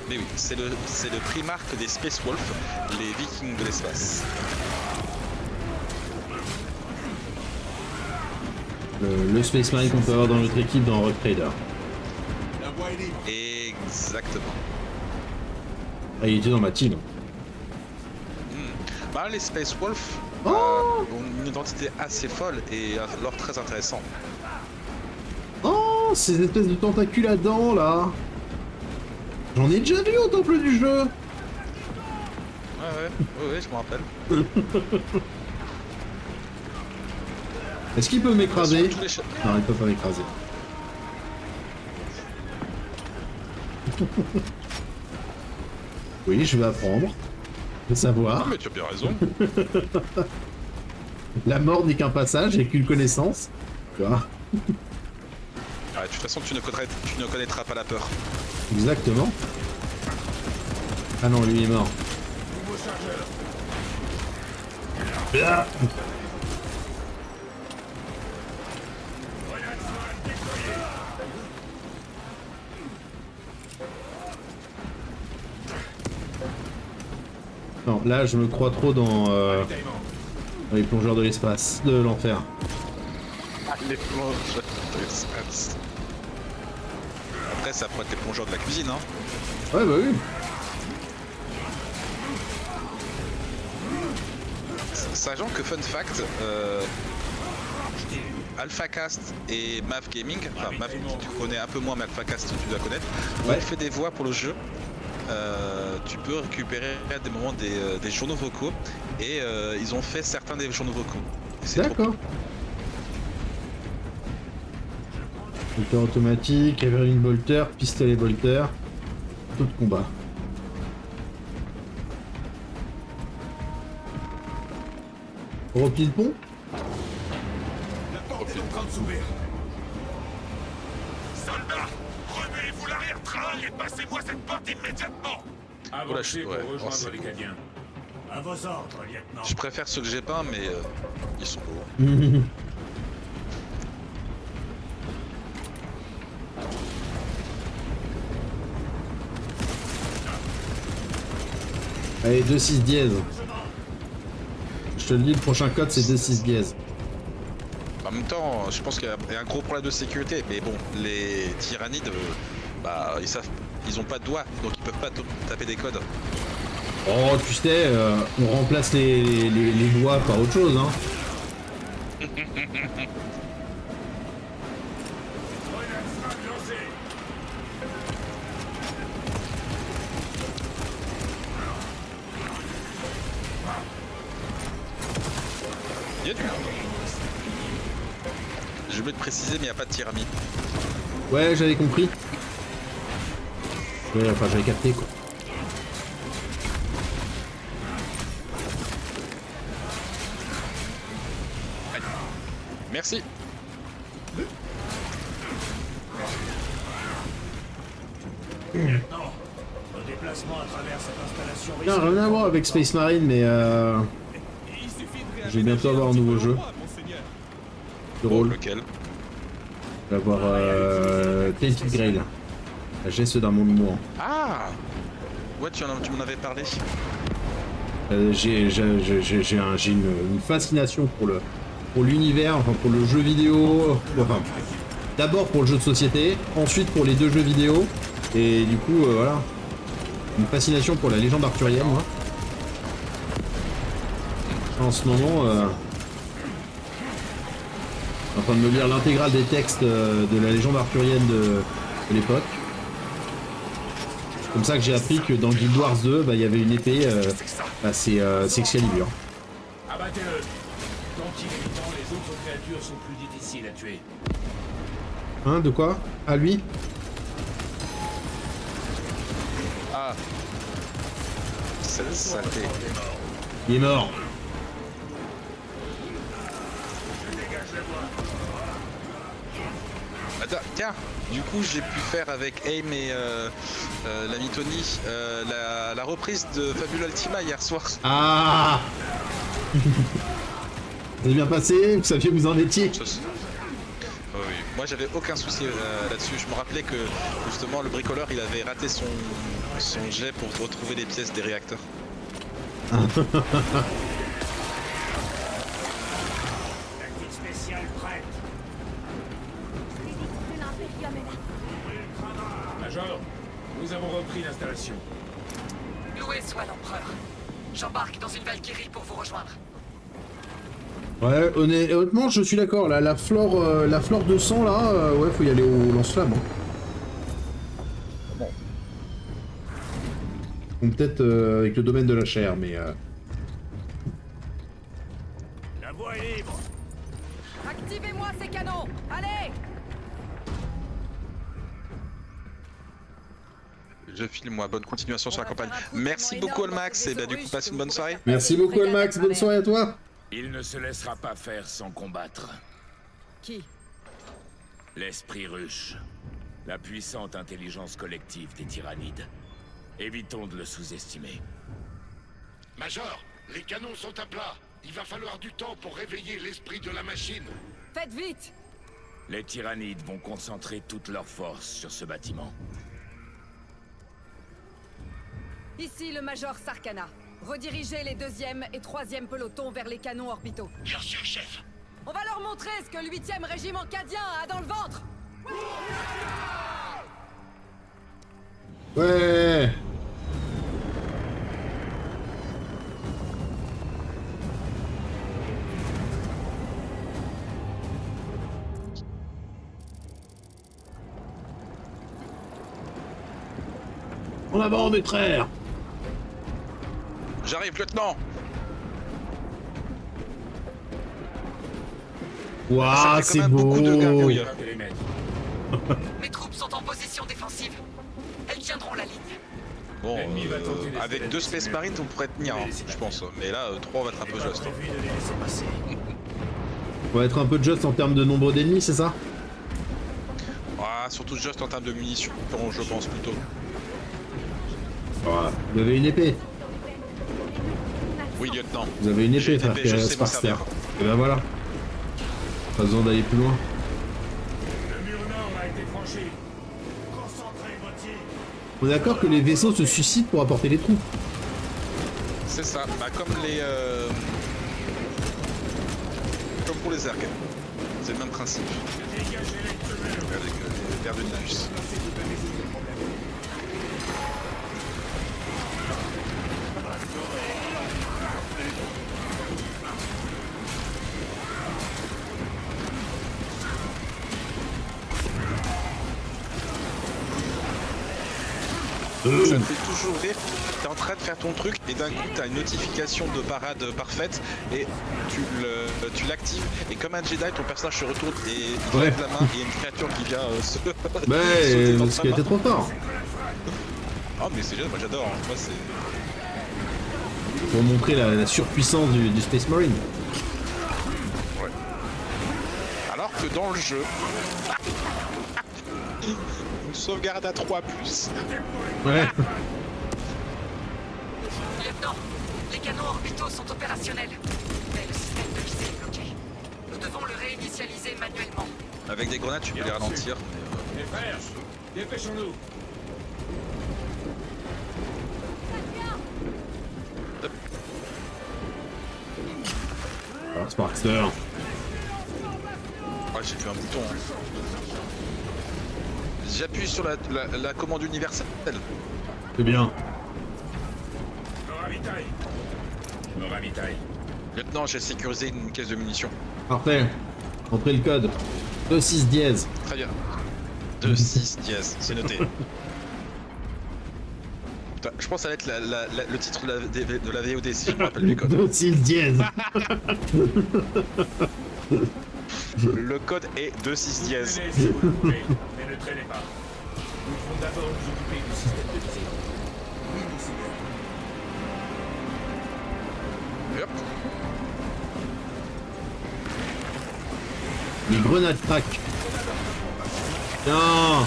Mais oui, c'est le primarque des Space Wolves, les Vikings de l'espace. Le Space Marine qu'on peut avoir dans notre équipe dans Rock Trader. Exactement. Ah, il était dans ma team. Bah, les Space Wolves ont une identité assez folle et un lore très intéressant. Oh, ces espèces de tentacules à dents là. J'en ai déjà vu au temple du jeu. Ouais, je me rappelle. Est-ce qu'il peut m'écraser? Non, il peut pas m'écraser. Oui, je vais apprendre. Je vais savoir. Non, mais tu as bien raison. La mort n'est qu'un passage et qu'une connaissance. Tu vois. Ah, de toute façon, tu ne connaîtras pas la peur. Exactement. Ah non, lui il est mort. Ah. Non, là je me crois trop dans les plongeurs de l'espace, de l'enfer. Les plongeurs de l'espace. Après, ça pourrait être les plongeurs de la cuisine, hein. Ouais, bah oui. Sachant que, fun fact, AlphaCast et Mav Gaming, enfin Mav, tu connais un peu moins, mais AlphaCast tu dois connaître, ouais. On fait des voix pour le jeu. Tu peux récupérer à des moments des journaux vocaux et ils ont fait certains des journaux vocaux. D'accord. Bolter automatique, Everine Bolter, pistolet Bolter, tout de combat. On replie le pont? La porte est en train de s'ouvrir. Soldats, remuez-vous l'arrière-train et passez-moi cette porte immédiatement. Avancez pour rejoindre les Cadiens. À vos ordres, lieutenant. Je préfère ceux que j'ai pas, mais ils sont beaux. Allez, 2-6 dièse. Je te le dis, le prochain code c'est 2-6 dièse. En même temps, je pense qu'il y a un gros problème de sécurité, mais bon, les tyrannides, bah, ils ont pas de doigts, donc ils peuvent pas taper des codes. Oh, tu sais, on remplace les doigts par autre chose, hein. Il y a du monde. J'ai oublié de préciser, mais il n'y a pas de tyrannie. Ouais, j'avais compris. Ouais, enfin, j'avais capté, quoi. Merci. Lieutenant, nos déplacements à travers cette installation... Non, rien à voir avec Space Marine, mais je vais bientôt avoir un nouveau jeu. De rôle. Lequel? Je vais avoir Tainted Grail. La geste d'un monde mourant. Ah ouais, tu m'en avais parlé. J'ai une fascination pour l'univers, enfin pour le jeu vidéo, enfin d'abord pour le jeu de société, ensuite pour les deux jeux vidéo, et du coup voilà, une fascination pour la légende arthurienne, moi. En ce moment, en train de me lire l'intégrale des textes de la légende arthurienne de l'époque. C'est comme ça que j'ai appris que dans Guild Wars 2, bah, il y avait une épée, c'est Excalibur. Abattez-le. Tant qu'il est vivant, les autres créatures sont plus difficiles à tuer. Hein, de quoi? Ah, lui? Ah. Cette saleté. Il est mort. Je dégage la voie. Tiens, du coup j'ai pu faire avec Aim et l'ami Tony la reprise de Fabula Ultima hier soir. Ah. Ça s'est bien passé, vous saviez où vous en étiez. Oui, moi j'avais aucun souci là-dessus. Je me rappelais que justement le bricoleur il avait raté son jet pour retrouver les pièces des réacteurs. Major, nous avons repris l'installation. Loué soit l'empereur. J'embarque dans une Valkyrie pour vous rejoindre. Ouais, honnêtement, je suis d'accord. La flore de sang, là, ouais, faut y aller au lance-flamme. Hein. Bon. Ou peut-être avec le domaine de la chair, mais... La voie est libre. Activez-moi ces canons. Allez. Je filme moi, bonne continuation sur la campagne. Merci beaucoup Almax et bah du coup passe une bonne soirée. Merci beaucoup Almax, bonne soirée à toi. Il ne se laissera pas faire sans combattre. Qui? L'esprit ruche. La puissante intelligence collective des tyrannides. Évitons de le sous-estimer. Major, les canons sont à plat. Il va falloir du temps pour réveiller l'esprit de la machine. Faites vite. Les tyrannides vont concentrer toute leur force sur ce bâtiment. Ici le Major Sarkana. Redirigez les 2e et 3e pelotons vers les canons orbitaux. Bien sûr, chef. On va leur montrer ce que le 8e régiment cadien a dans le ventre. Ouais. En avant, mes frères. J'arrive lieutenant. Waouh, c'est beau. Mes troupes sont en position défensive. Elles tiendront la ligne. Bon, avec 2 Space Marines on pourrait tenir, hein, je pense. Mais là, 3 on va être un peu juste. On va être un peu juste en termes de nombre d'ennemis, c'est ça? Ah, surtout juste en termes de munitions, je pense plutôt. Voilà. Vous avez une épée. Oui, lieutenant. Vous avez une épée, frère Sparkster. Et ben voilà. Pas besoin d'aller plus loin. Le mur nord a été franchi. Concentrez vos tirs. On est d'accord que les vaisseaux se suicident pour apporter les troupes. C'est ça, bah comme comme pour les ergs. C'est le même principe. Avec les verres de Nidus. Ça me fait toujours rire, t'es en train de faire ton truc et d'un coup t'as une notification de parade parfaite et tu l'actives et comme un Jedi ton personnage se retourne et il lève la main et il y a une créature qui vient se... Ouais, parce qu'il était trop fort. Oh mais c'est génial, moi j'adore, hein. Moi c'est... Pour montrer la surpuissance du Space Marine. Ouais. Alors que dans le jeu... une sauvegarde à 3+. Ouais. Lieutenant, les canons orbitaux sont opérationnels. Mais le système de visée est bloqué. Nous devons le réinitialiser manuellement. Avec des grenades tu peux les ralentir. Mes frères, dépêchons-nous. Alors, Sparkster. Ouais, j'ai fait un bouton. Hein. J'appuie sur la commande universelle. C'est bien. Me ravitaille. Lieutenant, j'ai sécurisé une caisse de munitions. Parfait. Entrez le code. 26 dièse. Très bien. 26 dièse, c'est noté. Putain, je pense que ça va être le titre de la VOD si je me rappelle du code. 26 dièse. Le code est 26 dièse. Mais ne traînez pas. Nous devons d'abord nous occuper du système de visée. Hop. Les grenades crack. Non.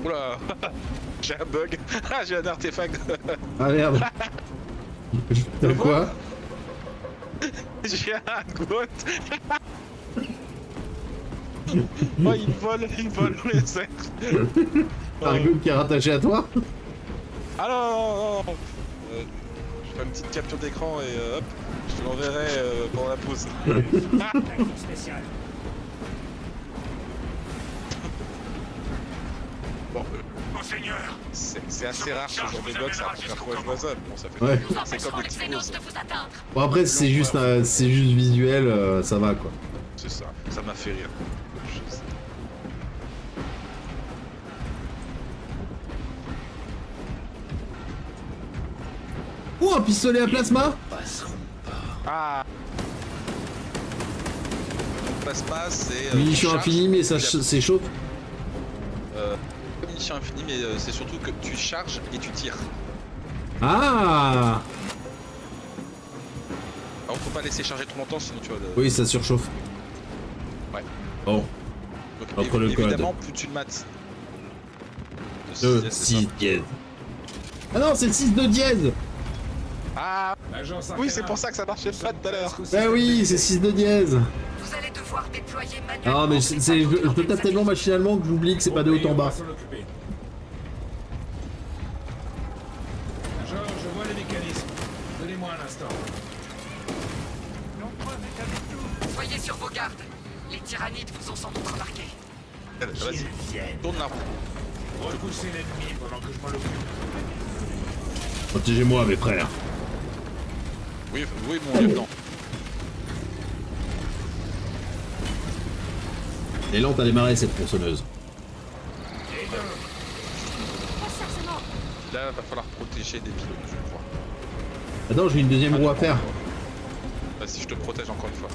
Oula. J'ai un bug. J'ai un artefact. Ah merde. T'as quoi? J'ai un goat. Oh, il vole les airs. T'as un goat qui est rattaché à toi? Ah non. Je fais une petite capture d'écran et hop, je te l'enverrai pendant la pause. Bon, Monseigneur, c'est assez rare ce genre de bug, ça arrive parfois jouable. Bon, ça fait Ouais. c'est comme des petits Xenos de vous atteindre. Bon après c'est juste visuel, ça va quoi. C'est ça, ça m'a fait rire. Oh, un pistolet à plasma. Ah. Plasma, c'est. Munition infinie, mais ça s'échauffe. Munition infinie, mais c'est surtout que tu charges et tu tires. Ah. Alors faut pas laisser charger trop longtemps, sinon tu vas. Oui, ça surchauffe. Ouais. Bon. Donc, Entre le code. évidemment, plus tu le mates. 6 dièse. Ah non, c'est le 6 de dièse. Ah oui, c'est pour ça que ça marchait pas tout à l'heure. Bah oui, c'est 6 de dièse. Vous allez devoir déployer manuellement. Ah mais je tape tellement machinalement que j'oublie que c'est pas de haut en bas. Je vois les mécanismes. Donnez-moi un instant. Soyez sur vos gardes. Les tyrannides vous ont sans doute remarqué. Vas-y, tourne la roue. Repoussez l'ennemi pendant que je m'en occupe. Protégez-moi mes frères. Oui, mon lieutenant. Elle est lente à démarrer cette tronçonneuse. Là, va falloir protéger des pilotes, je crois. Attends, j'ai une deuxième roue à faire. Vas-y, je te protège encore une fois.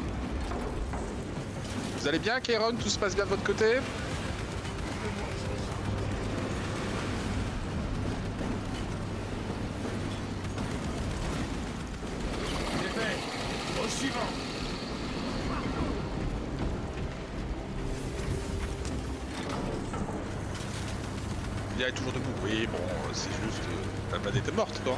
Vous allez bien, Kairon? Tout se passe bien de votre côté? Au suivant. Il est toujours debout. Oui, bon, c'est juste... la manette était morte, quoi.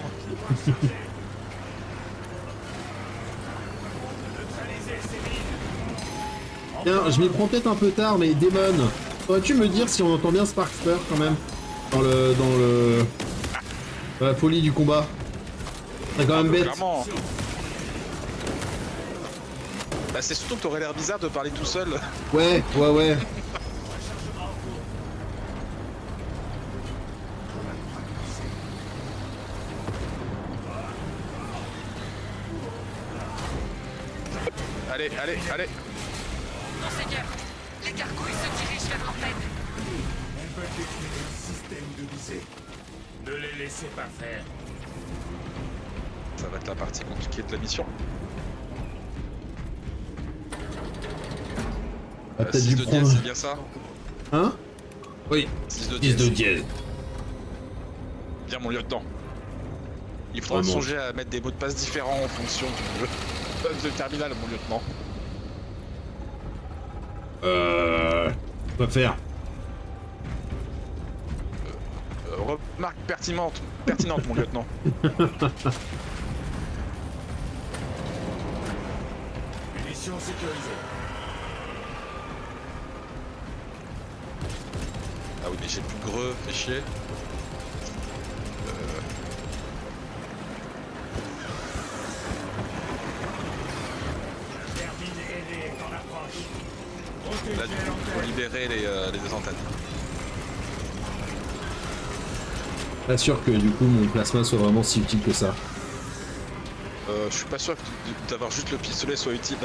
Tiens, je m'y prends peut-être un peu tard, mais Damon, pourrais-tu me dire si on entend bien Sparkster quand même dans la folie du combat? C'est quand même bête. Clairement. Bah, c'est surtout que t'aurais l'air bizarre de parler tout seul. Ouais. Allez. Monseigneur, les gargouilles se dirigent vers l'antenne. On peut détruire un système de visée. Ne les laissez pas faire. Ça va être la partie compliquée de la mission. Ah, t'as 6 dû de prendre... dièse, c'est bien ça? Hein? Oui. 6 de 10 de dièse. dièse. Bien, mon lieutenant. Il faudra Vraiment. songer à mettre des mots de passe différents en fonction du terminal, mon lieutenant. Quoi faire? Remarque pertinente, mon lieutenant. Munitions sécurisées. Ah oui, mais j'ai plus greu, fais chier. Là, du coup, il faut libérer les antennes. Pas sûr que du coup mon plasma soit vraiment si utile que ça. Je suis pas sûr que d'avoir juste le pistolet soit utile.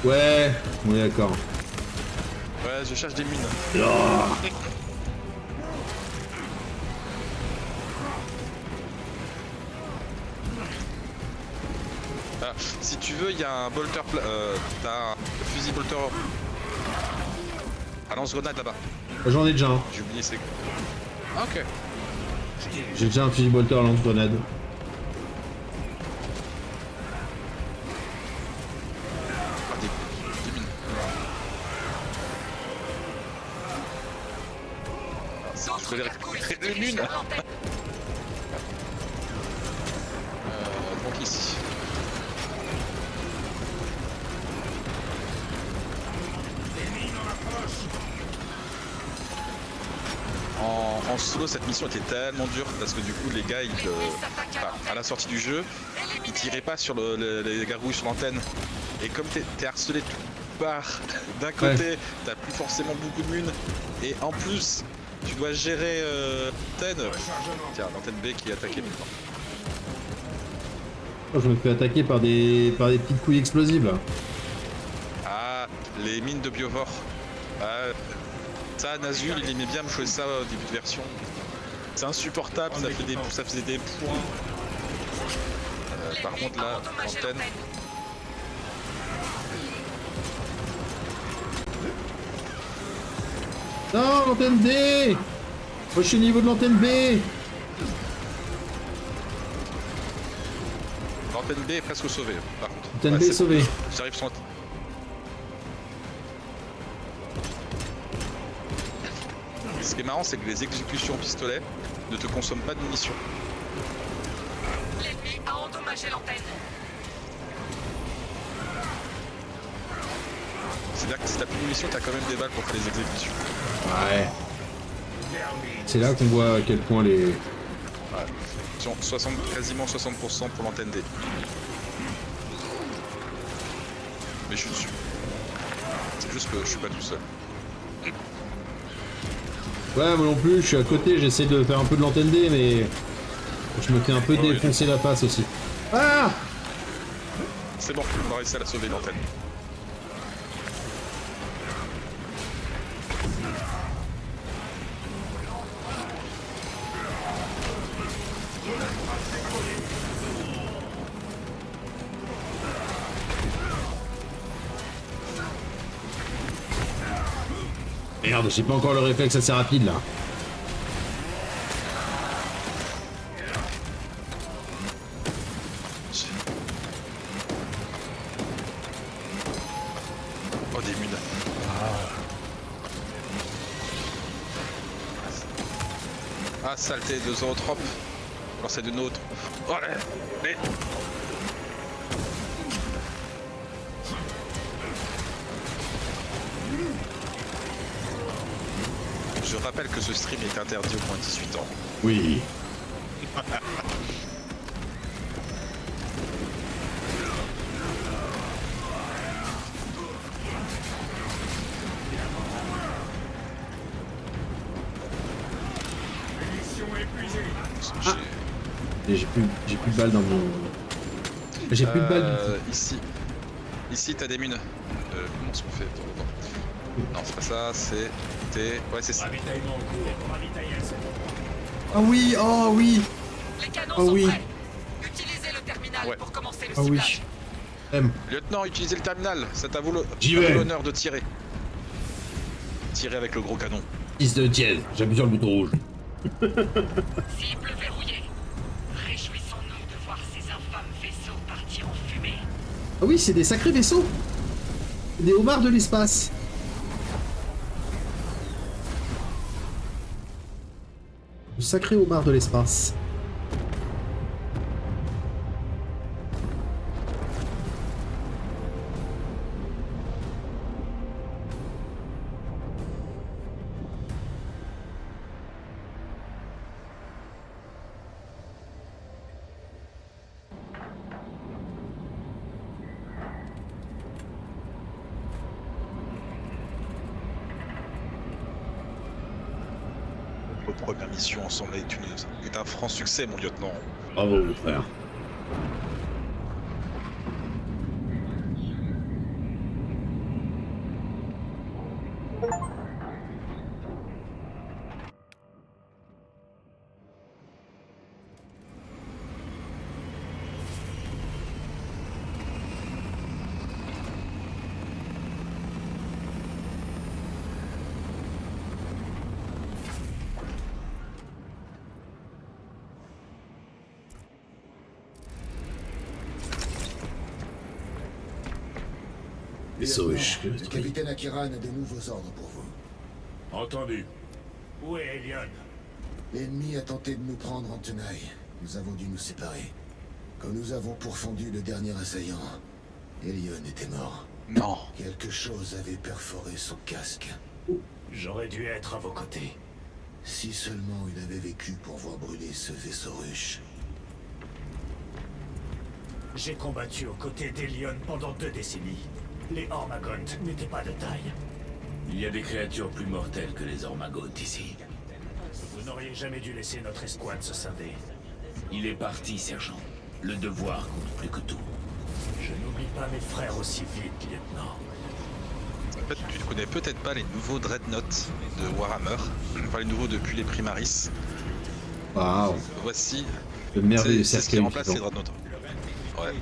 Ouais, on est d'accord. Ouais, je cherche des mines. Oh. Ah, si tu veux, il y a un bolter. T'as un fusil bolter. Un lance-grenade là-bas. J'en ai déjà un. J'ai oublié c'est... Ah, ok. J'ai déjà un fusil bolter lance-grenade. Ah, des mines. Je peux les récupérer une. Donc ici. En solo, cette mission était tellement dure parce que du coup, les gars, à la sortie du jeu, ils tiraient pas sur les gargouilles sur l'antenne. Et comme t'es harcelé de toutes parts, d'un côté, t'as plus forcément beaucoup de munes, et en plus, tu dois gérer l'antenne. Tiens, l'antenne B qui est attaquée maintenant. Oh, je me fais attaquer par des petites couilles explosives là. Ah, les mines de biovore. Ça, Nazul, il aimait bien me jouer ça au début de version. C'est insupportable, ça faisait des points. Par contre là, l'antenne... Non, l'antenne D. Moi je suis au niveau de l'antenne B. L'antenne B est presque sauvée, par contre. L'antenne B est sauvée. J'arrive sur... Ce qui est marrant, c'est que les exécutions au pistolet ne te consomment pas de munitions. L'ennemi a endommagé l'antenne. C'est-à-dire que si t'as plus de munitions, t'as quand même des balles pour faire les exécutions. Ouais. C'est là qu'on voit à quel point les... Ouais. Quasiment 60% pour l'antenne D. Mais je suis dessus. C'est juste que je suis pas tout seul. Ouais, moi non plus, je suis à côté, j'essaie de faire un peu de l'antenne D, mais... Je me fais un peu défoncer la face aussi. Ah! C'est bon, on va réussir à la sauver l'antenne. Merde, j'ai pas encore le réflexe assez rapide là. Oh, des munes. Ah, saleté de zootropes. Alors c'est de nôtres. Oh, les... Je rappelle que ce stream est interdit au moins 18 ans. Oui. J'ai plus de balles dans mon... J'ai plus de balles du tout. Ici t'as des mines. Comment est-ce qu'on fait? Non, c'est pas ça, c'est... Ouais, c'est ça. Ah oui, oh oui. Les canons oh sont oui. prêts. Utilisez le terminal pour commencer le Ah oui. ciblage. Lieutenant, utilisez le terminal. C'est à vous l'honneur de tirer. Tirez avec le gros canon. 10 de dièse, j'appuie sur le bouton rouge. Cible verrouillée. Réjouissons-nous de voir ces infâmes vaisseaux partir en fumée. Ah oui, c'est des sacrés vaisseaux. Des homards de l'espace. Le sacré homard de l'espace. Votre première mission ensemble est un franc succès, mon lieutenant. Bravo, mon frère. Vaisseau ruche. Le capitaine Akiran a de nouveaux ordres pour vous. Entendu. Où est Elion? L'ennemi a tenté de nous prendre en tenaille. Nous avons dû nous séparer. Quand nous avons pourfendu le dernier assaillant, Elion était mort. Non. Quelque chose avait perforé son casque. J'aurais dû être à vos côtés. Si seulement il avait vécu pour voir brûler ce vaisseau ruche. J'ai combattu aux côtés d'Elion pendant 2 décennies. Les Hormagont n'étaient pas de taille. Il y a des créatures plus mortelles que les Hormagont ici. Vous n'auriez jamais dû laisser notre escouade se scinder. Il est parti, sergent. Le devoir compte plus que tout. Je n'oublie pas mes frères aussi vite, lieutenant. En fait, tu ne connais peut-être pas les nouveaux Dreadnoughts de Warhammer. Enfin, les nouveaux depuis les Primaris. Waouh. Voici. Le merveilleux C'est ce qui cercueil. remplace les Dreadnoughts. Ouais.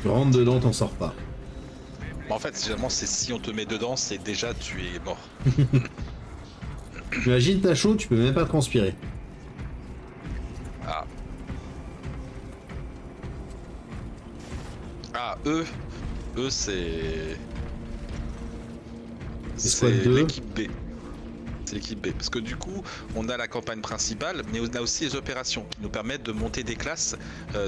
Tu rentres dedans, t'en sors pas. En fait, généralement, c'est si on te met dedans, c'est déjà tu es mort. Imagine, t'as chaud, tu peux même pas transpirer. Ah. Ah, eux, c'est... Squad C'est 2. l'équipe B. C'est l'équipe B. Parce que du coup, on a la campagne principale, mais on a aussi les opérations qui nous permettent de monter des classes,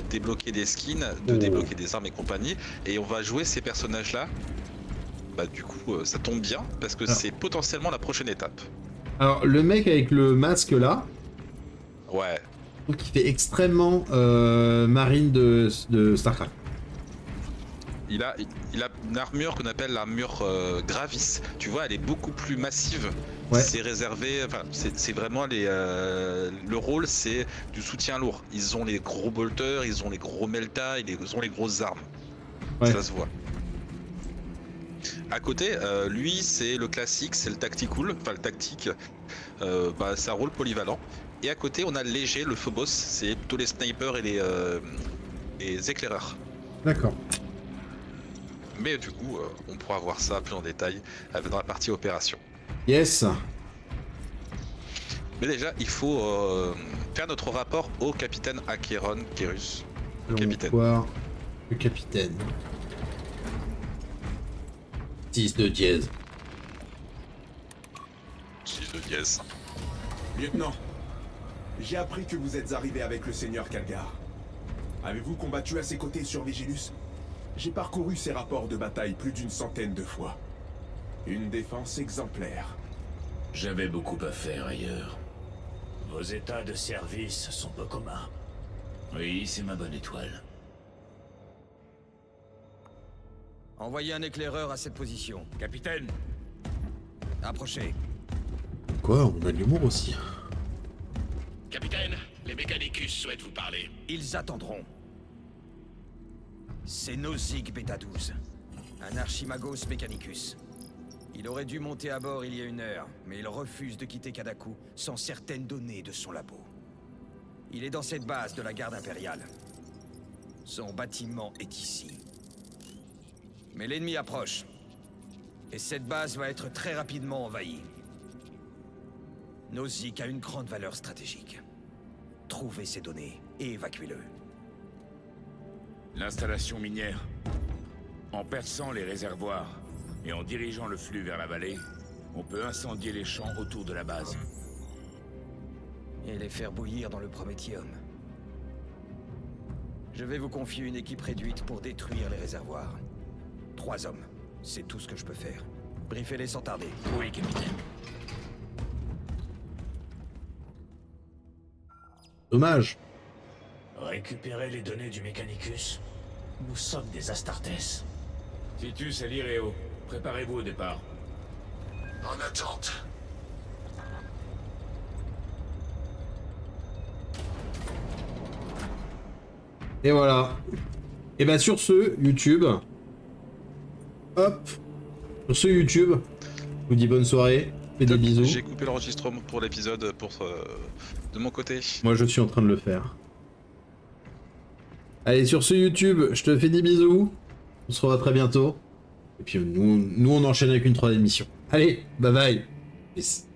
débloquer des skins, de débloquer des armes et compagnie. Et on va jouer ces personnages-là. Bah du coup, ça tombe bien, parce que c'est potentiellement la prochaine étape. Alors, le mec avec le masque là, Ouais. je trouve qu'il fait extrêmement marine de StarCraft. Il a une armure qu'on appelle l'armure Gravis. Tu vois, elle est beaucoup plus massive. Ouais. C'est réservé, enfin, c'est vraiment le rôle, c'est du soutien lourd. Ils ont les gros bolters, ils ont les gros melta, ils ont les grosses armes. Ouais. Ça se voit. À côté, lui, c'est le classique, c'est le tactical, enfin le tactique. C'est un rôle polyvalent. Et à côté, on a le léger, le Phobos, c'est plutôt les snipers et les éclaireurs. D'accord. Mais du coup, on pourra voir ça plus en détail dans la partie opération. Yes. Mais déjà, il faut faire notre rapport au capitaine Acheron Kérus. Allons Capitaine. voir le capitaine. 6 de dièse. 6 de dièse. Lieutenant, j'ai appris que vous êtes arrivé avec le seigneur Calgar. Avez-vous combattu à ses côtés sur Vigilus? J'ai parcouru ses rapports de bataille plus d'une centaine de fois. Une défense exemplaire. J'avais beaucoup à faire ailleurs. Vos états de service sont peu communs. Oui, c'est ma bonne étoile. Envoyez un éclaireur à cette position. Capitaine, Approchez. Quoi, on a de l'humour aussi. Capitaine, les Mechanicus souhaitent vous parler. Ils attendront. C'est Nozick Beta 12. Un Archimagos Mechanicus. Il aurait dû monter à bord il y a 1 heure, mais il refuse de quitter Kadaku sans certaines données de son labo. Il est dans cette base de la garde impériale. Son bâtiment est ici. Mais l'ennemi approche. Et cette base va être très rapidement envahie. Nozick a une grande valeur stratégique. Trouvez ces données et évacuez-le. l'installation minière. En perçant les réservoirs et en dirigeant le flux vers la vallée, on peut incendier les champs autour de la base. Et les faire bouillir dans le prométhium. Je vais vous confier une équipe réduite pour détruire les réservoirs. 3 hommes, c'est tout ce que je peux faire. Briefez-les sans tarder. Oui, capitaine. Dommage. Récupérer les données du Mechanicus. Nous sommes des Astartes. Titus et Lireo, préparez-vous au départ. En attente. Et voilà. Et bah sur ce, YouTube. Hop. Sur ce YouTube. Je vous dis bonne soirée. Et des bisous. J'ai coupé l'enregistrement pour l'épisode de mon côté. Moi je suis en train de le faire. Allez, sur ce YouTube, je te fais des bisous. On se revoit très bientôt. Et puis nous on enchaîne avec une 3e mission. Allez, bye bye. Peace.